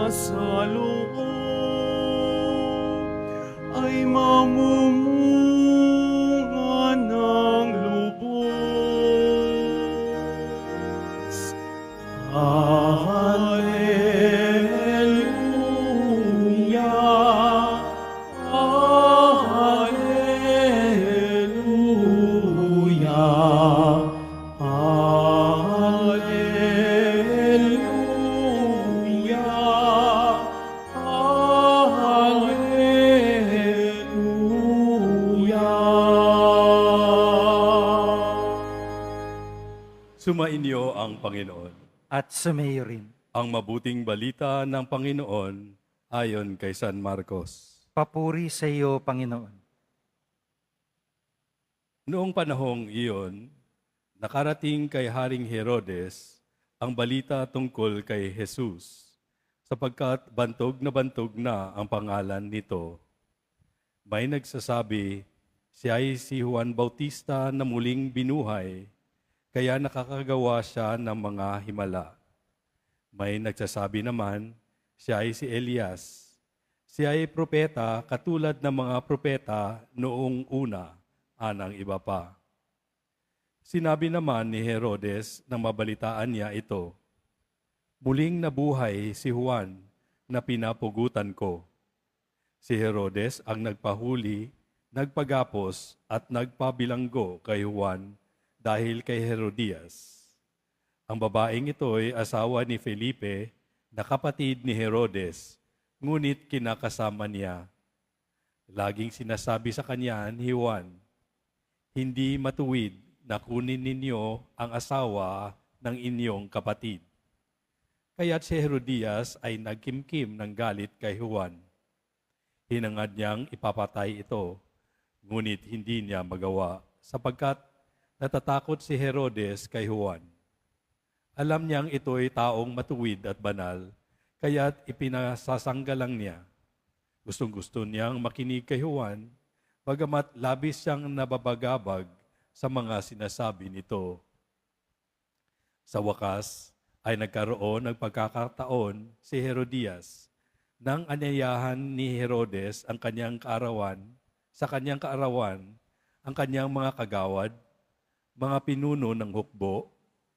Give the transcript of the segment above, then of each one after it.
sa loob ay mamumunga ng lubos. Alleluia, Alleluia, Alleluia, Alleluia. Sumainyo ang Panginoon. At sumayo rin. Ang mabuting balita ng Panginoon ayon kay San Marcos. Papuri sa iyo, Panginoon. Noong panahong iyon, nakarating kay Haring Herodes ang balita tungkol kay Jesus, sapagkat bantog na ang pangalan nito. May nagsasabi, siya ay si Juan Bautista na muling binuhay, kaya nakakagawa siya ng mga himala. May nagsasabi naman, siya ay si Elias. Siya ay propeta katulad ng mga propeta noong una, anang iba pa. Sinabi naman ni Herodes na mabalitaan niya ito, muling nabuhay si Juan na pinapugutan ko. Si Herodes ang nagpahuli, nagpagapos at nagpabilanggo kay Juan dahil kay Herodias. Ang babaeng ito ay asawa ni Felipe na kapatid ni Herodes, ngunit kinakasama niya. Laging sinasabi sa kanya ni Juan, hindi matuwid na kunin ninyo ang asawa ng inyong kapatid. Kaya't si Herodias ay nagkimkim ng galit kay Juan. Hinangad niyang ipapatay ito, ngunit hindi niya magawa sapagkat natatakot si Herodes kay Juan. Alam niyang ito ay taong matuwid at banal, kaya't ipinasasanggalang niya. Gustong-gusto niyang makinig kay Juan, bagamat labis siyang nababagabag sa mga sinasabi nito. Sa wakas ay nagkaroon ng pagkakataon si Herodias nang anyayahan ni Herodes ang kanyang kaarawan, ang kanyang mga kagawad, mga pinuno ng hukbo,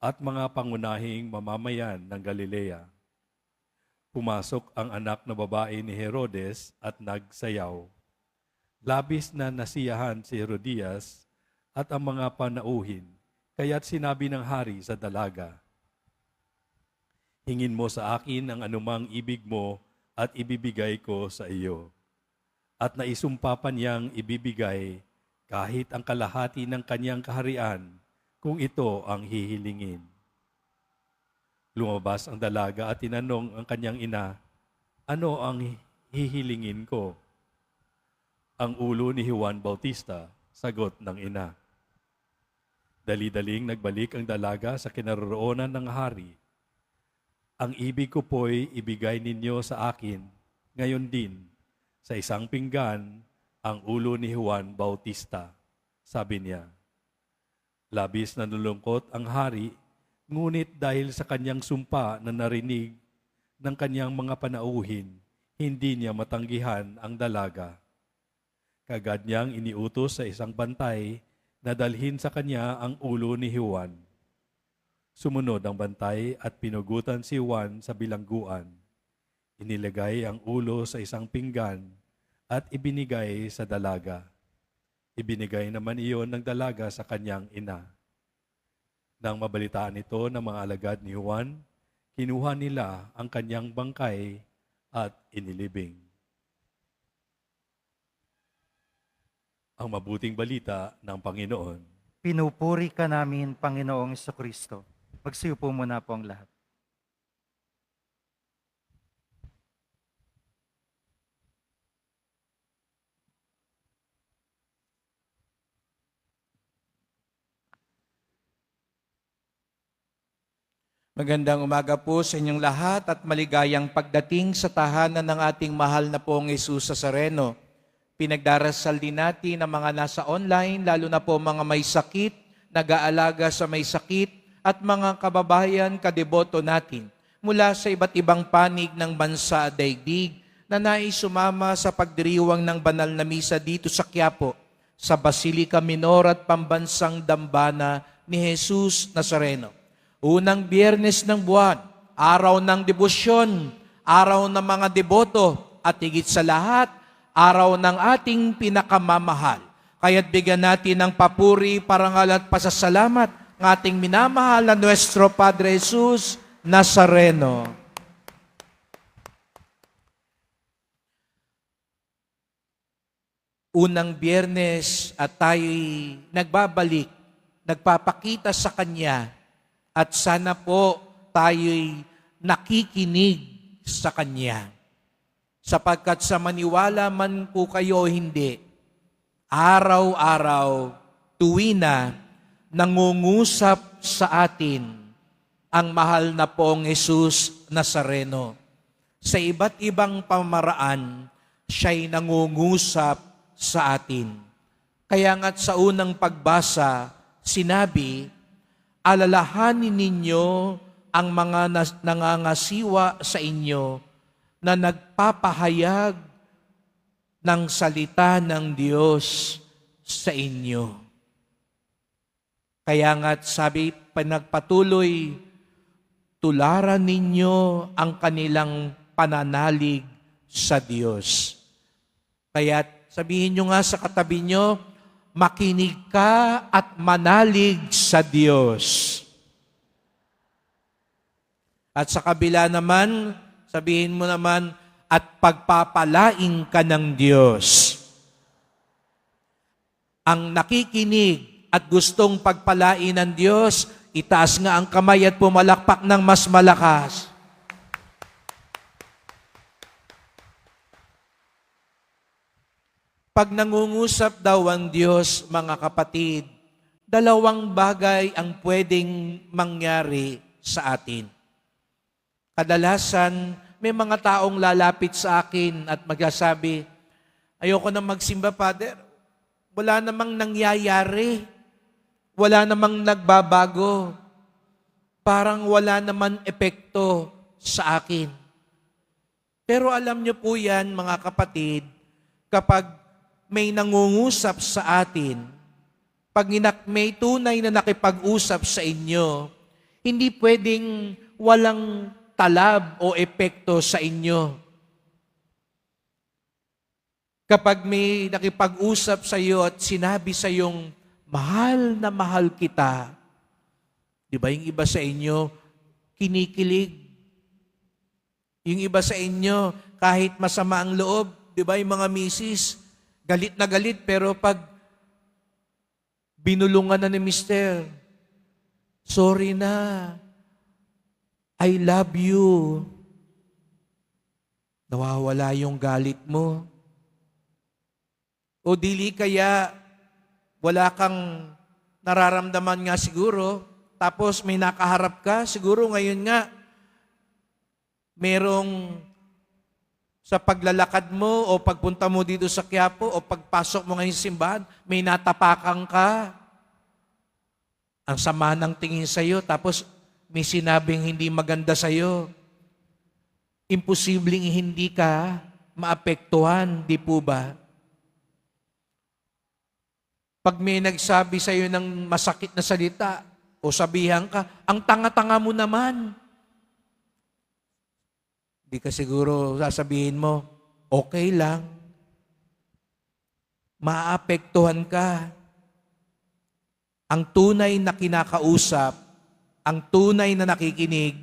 at mga pangunahing mamamayan ng Galilea. Pumasok ang anak na babae ni Herodes at nagsayaw. Labis na nasiyahan si Herodias at ang mga panauhin, kaya't sinabi ng hari sa dalaga, hingin mo sa akin ang anumang ibig mo at ibibigay ko sa iyo. At naisumpa pa niyang ibibigay kahit ang kalahati ng kanyang kaharian kung ito ang hihilingin. Lumabas ang dalaga at tinanong ang kanyang ina, ano ang hihilingin ko? Ang ulo ni Juan Bautista, sagot ng ina. Dali-daling nagbalik ang dalaga sa kinaroroonan ng hari. Ang ibig ko po'y ibigay ninyo sa akin, ngayon din, sa isang pinggan, ang ulo ni Juan Bautista, sabi niya. Labis na nalulungkot ang hari, ngunit dahil sa kanyang sumpa na narinig ng kanyang mga panauhin, hindi niya matanggihan ang dalaga. Kagad niyang iniutos sa isang bantay na dalhin sa kanya ang ulo ni Juan. Sumunod ang bantay at pinugutan si Juan sa bilangguan. Inilagay ang ulo sa isang pinggan at ibinigay sa dalaga. Ibinigay naman iyon ng dalaga sa kanyang ina. Nang mabalitaan ito ng mga alagad ni Juan, kinuha nila ang kanyang bangkay at inilibing. Ang mabuting balita ng Panginoon. Pinupuri ka namin, Panginoong Jesucristo. Magsiupo muna po ang lahat. Magandang umaga po sa inyong lahat at maligayang pagdating sa tahanan ng ating mahal na pong Jesus Nazareno. Pinagdarasal din natin ang mga nasa online, lalo na po mga may sakit, nag-aalaga sa may sakit, at mga kababayan kadeboto natin mula sa iba't ibang panig ng bansa at daigdig na nais sumama sa pagdiriwang ng banal na misa dito sa Quiapo, sa Basilica Minor at Pambansang Dambana ni Jesus Nazareno. Unang Biyernes ng buwan, araw ng debosyon, araw ng mga deboto, at higit sa lahat, araw ng ating pinakamamahal. Kaya't bigyan natin ng papuri, parangal at pasasalamat ng ating minamahal na Nuestro Padre Jesus Nazareno. Unang Biyernes at tayo'y nagbabalik, nagpapakita sa Kanya at sana po tayo'y nakikinig sa Kanya. Sapagkat sa maniwala man po kayo o hindi, araw-araw, tuwina, nangungusap sa atin ang mahal na pong Jesus Nazareno. Sa iba't ibang pamaraan, siya'y nangungusap sa atin. Kaya nga't sa unang pagbasa, sinabi, alalahanin ninyo ang mga nangangasiwa sa inyo na nagpapahayag ng salita ng Diyos sa inyo. Kaya nga't sabi, panagpatuloy, tularan ninyo ang kanilang pananalig sa Diyos. Kaya sabihin nyo nga sa katabi nyo, makinig ka at manalig sa Diyos. At sa kabila naman, sabihin mo naman, at pagpapalain ka ng Diyos. Ang nakikinig at gustong pagpalain ng Diyos, itaas nga ang kamay at pumalakpak ng mas malakas. Pag nangungusap daw ang Diyos, mga kapatid, dalawang bagay ang pwedeng mangyari sa atin. Kadalasan, may mga taong lalapit sa akin at magsasabi, ayoko na magsimba, Father. Wala namang nangyayari. Wala namang nagbabago. Parang wala naman epekto sa akin. Pero alam niyo po yan, mga kapatid, kapag may nangungusap sa atin, pag may tunay na nakipag-usap sa inyo, hindi pwedeng walang talab o epekto sa inyo. Kapag may nakipag-usap sa iyo at sinabi sa iyong, mahal na mahal kita, di ba yung iba sa inyo, kinikilig. Yung iba sa inyo, kahit masama ang loob, di ba yung mga misis, galit na galit, pero pag binulungan na ni mister, sorry na, I love you. Nawawala yung galit mo. O dili kaya wala kang nararamdaman nga siguro, tapos may nakaharap ka, siguro ngayon nga, merong sa paglalakad mo o pagpunta mo dito sa Quiapo o pagpasok mo ngayon sa simbahan, may natapakan ka. Ang sama ng tingin sa iyo, tapos may sinabing hindi maganda sa iyo. Imposibleng hindi ka maapektuhan, di po ba? Pag may nagsabi sa iyo ng masakit na salita o sabihan ka, ang tanga-tanga mo naman. Di ka siguro sasabihin mo, okay lang. Maapektuhan ka. Ang tunay na kinakausap, ang tunay na nakikinig,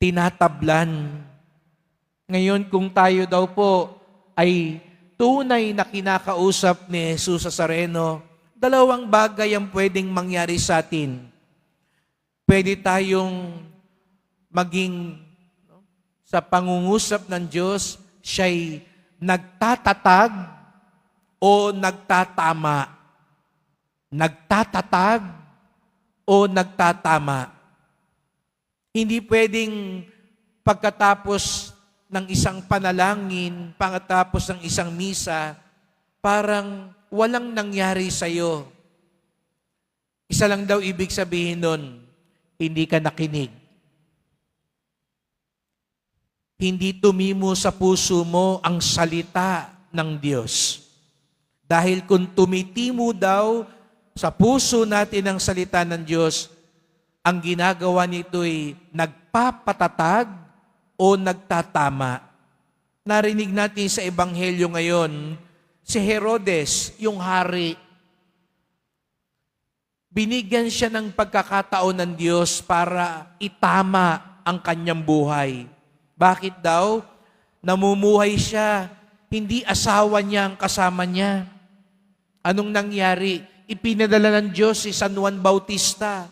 tinatablan. Ngayon, kung tayo daw po ay tunay na kinakausap ni Jesus Nazareno, dalawang bagay ang pwedeng mangyari sa atin. Pwede tayong maging sa pangungusap ng Diyos, siya'y nagtatatag o nagtatama. Nagtatatag o nagtatama. Hindi pwedeng pagkatapos ng isang panalangin, pagkatapos ng isang misa, parang walang nangyari sa iyo. Isa lang daw ibig sabihin nun, hindi ka nakinig. hindi tumimo sa puso mo ang salita ng Diyos. Dahil kung tumitimo daw sa puso natin ang salita ng Diyos, ang ginagawa nito'y nagpapatatag o nagtatama. Narinig natin sa Ebanghelyo ngayon, si Herodes, yung hari, binigyan siya ng pagkakataon ng Diyos para itama ang kanyang buhay. Bakit daw? Namumuhay siya, hindi asawa niya ang kasama niya. Anong nangyari? Ipinadala ng Diyos si San Juan Bautista,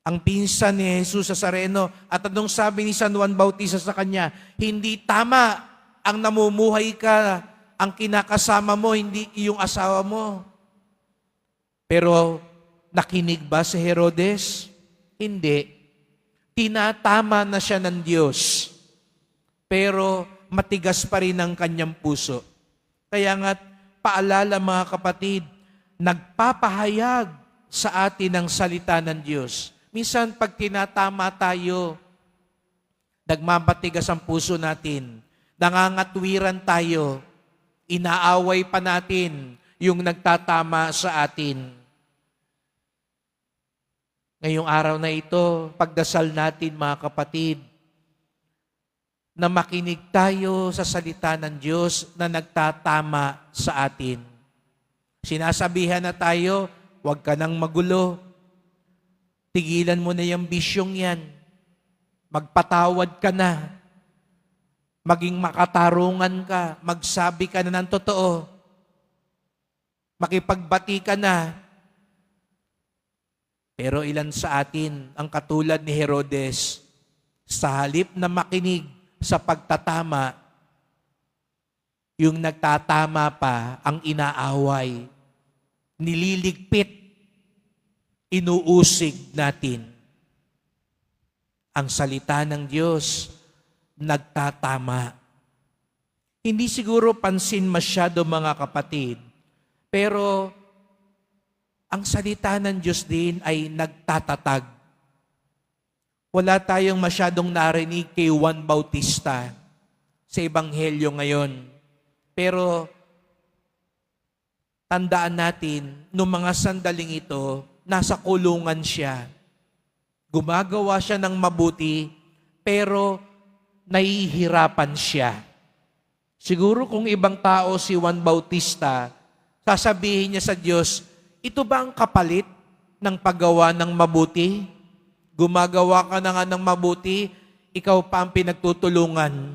ang pinsan ni Jesus Nazareno. At anong sabi ni San Juan Bautista sa kanya? Hindi tama ang namumuhay ka, ang kinakasama mo, hindi iyong asawa mo. Pero nakinig ba si Herodes? Hindi. Tinatama na siya ng Diyos. Pero matigas pa rin ang kanyang puso. Kaya nga, paalala mga kapatid, nagpapahayag sa atin ang salita ng Diyos. Minsan, pag tinatama tayo, nagmamatigas ang puso natin, nangangatwiran tayo, inaaway pa natin yung nagtatama sa atin. Ngayong araw na ito, pagdasal natin mga kapatid, na makinig tayo sa salita ng Diyos na nagtatama sa atin. Sinasabihan na tayo, huwag ka nang magulo. Tigilan mo na yung bisyong yan. Magpatawad ka na. Maging makatarungan ka. Magsabi ka na ng totoo. Makipagbati ka na. Pero ilan sa atin ang katulad ni Herodes, sa halip na makinig sa pagtatama, yung nagtatama pa ang inaaway, nililigpit, inuusig natin. Ang salita ng Diyos, nagtatama. Hindi siguro pansin masyado mga kapatid, pero ang salita ng Diyos din ay nagtatatag. Wala tayong masyadong narinig kay Juan Bautista sa Ebanghelyo ngayon. Pero tandaan natin, noong mga sandaling ito, nasa kulungan siya. Gumagawa siya ng mabuti, pero nahihirapan siya. Siguro kung ibang tao si Juan Bautista, sasabihin niya sa Diyos, ito ba ang kapalit ng paggawa ng mabuti? Gumagawa ka na nga ng mabuti, ikaw pa ang pinagtutulungan.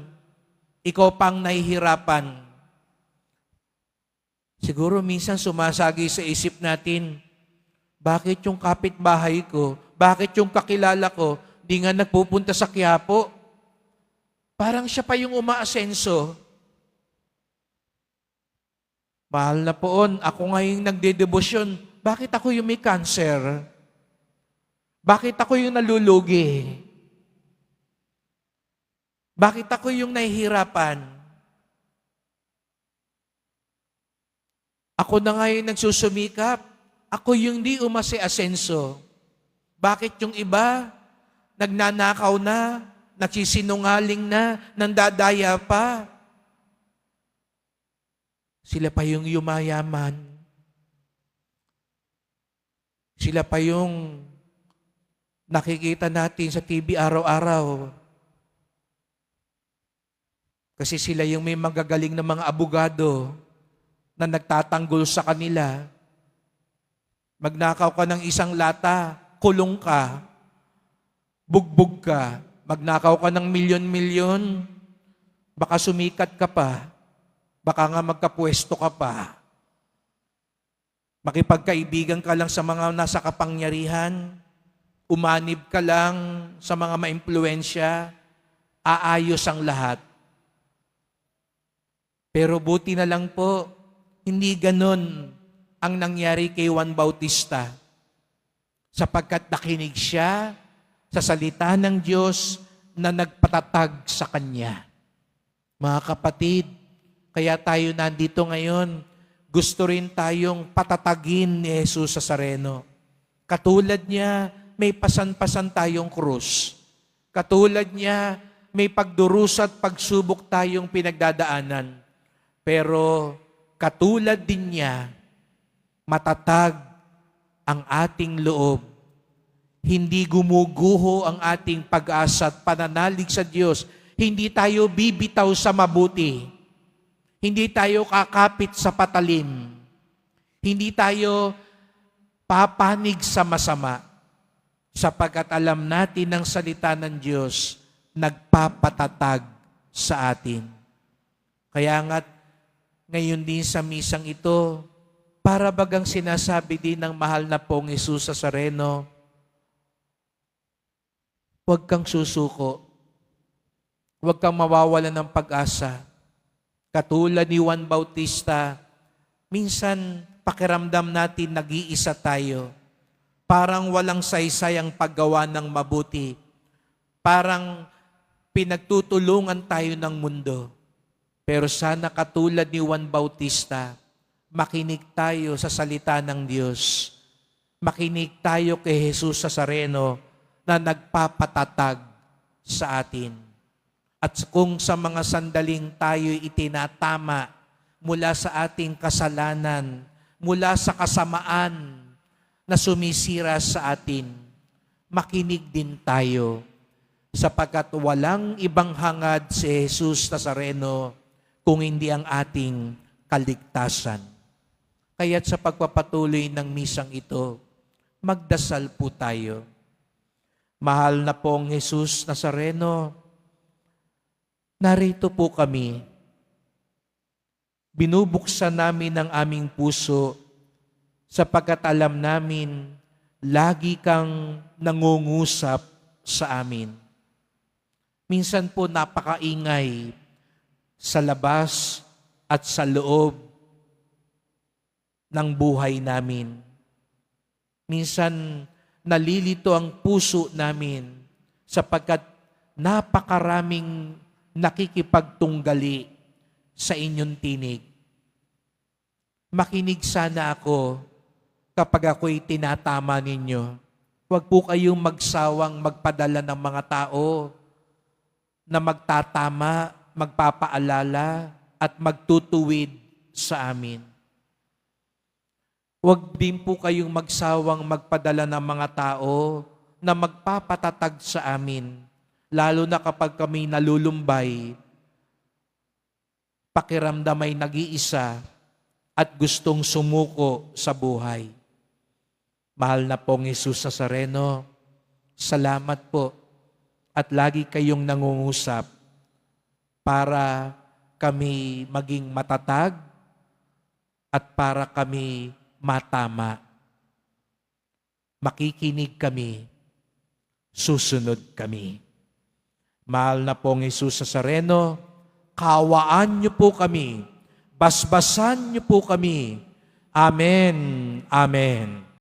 Ikaw pa ang nahihirapan. Siguro minsan sumasagi sa isip natin, bakit yung kapitbahay ko, bakit yung kakilala ko, di nga nagpupunta sa Quiapo? Parang siya pa yung umaasenso. Mahal na poon, ako ngayong nagdedebosyon. Bakit ako yung may cancer? Bakit ako yung nalulugi? Bakit ako yung nahihirapan? Ako na ngayon nagsusumikap. Ako yung di umase-asenso. Bakit yung iba, nagnanakaw na, nagsisinungaling na, nandadaya pa? Sila pa yung yumayaman. Sila pa yung nakikita natin sa TV araw-araw. Kasi sila yung may magagaling na mga abogado na nagtatanggol sa kanila. Magnakaw ka ng isang lata, kulong ka, bugbog ka, magnakaw ka ng milyon-milyon, baka sumikat ka pa. Baka nga magkapwesto ka pa. Makipagkaibigan ka lang sa mga nasa kapangyarihan. Umanib ka lang sa mga maimpluwensya. Aayos ang lahat. Pero buti na lang po, hindi ganon ang nangyari kay Juan Bautista. Sapagkat nakinig siya sa salita ng Diyos na nagpatatag sa kanya. Mga kapatid, kaya tayo nandito ngayon, gusto rin tayong patatagin ni Jesus Nazareno. Katulad niya, may pasan-pasan tayong krus. Katulad niya, may pagdurusa at pagsubok tayong pinagdadaanan. Pero katulad din niya, matatag ang ating loob. Hindi gumuguho ang ating pag-asa at pananalig sa Diyos. Hindi tayo bibitaw sa mabuti. Hindi tayo kakapit sa patalim. Hindi tayo papanig sa masama. Sapagkat alam natin ang salita ng Diyos, nagpapatatag sa atin. Kaya nga't ngayon din sa misang ito, para bagang sinasabi din ng mahal na pong Jesus Nazareno, huwag kang susuko. Huwag kang mawawalan ng pag-asa. Katulad ni Juan Bautista, minsan pakiramdam natin nag-iisa tayo. Parang walang saysay ang paggawa ng mabuti. Parang pinagtutulungan tayo ng mundo. Pero sana katulad ni Juan Bautista, makinig tayo sa salita ng Diyos. Makinig tayo kay Jesus Nazareno na nagpapatatag sa atin. At kung sa mga sandaling tayo itinatama mula sa ating kasalanan, mula sa kasamaan na sumisira sa atin, makinig din tayo sapagkat walang ibang hangad si Jesus Nazareno kung hindi ang ating kaligtasan. Kaya't sa pagpapatuloy ng misang ito, magdasal po tayo. Mahal na pong Jesus Nazareno, narito po kami. Binubuksan namin ang aming puso sapagkat alam namin lagi kang nangungusap sa amin. Minsan po napakaingay sa labas at sa loob ng buhay namin. Minsan nalilito ang puso namin sapagkat napakaraming nakikipagtunggali sa inyong tinig. Makinig sana ako kapag ako'y tinatama ninyo. Huwag po kayong magsawang magpadala ng mga tao na magtatama, magpapaalala at magtutuwid sa amin. Huwag din po kayong magsawang magpadala ng mga tao na magpapatatag sa amin, lalo na kapag kami nalulumbay, pakiramdam ay nag-iisa at gustong sumuko sa buhay. Mahal na pong Jesus Nazareno, salamat po at lagi kayong nangungusap para kami maging matatag at para kami matama. Makikinig kami, susunod kami. Mahal na pong Jesus Nazareno, kawaan niyo po kami, basbasan niyo po kami. Amen. Amen.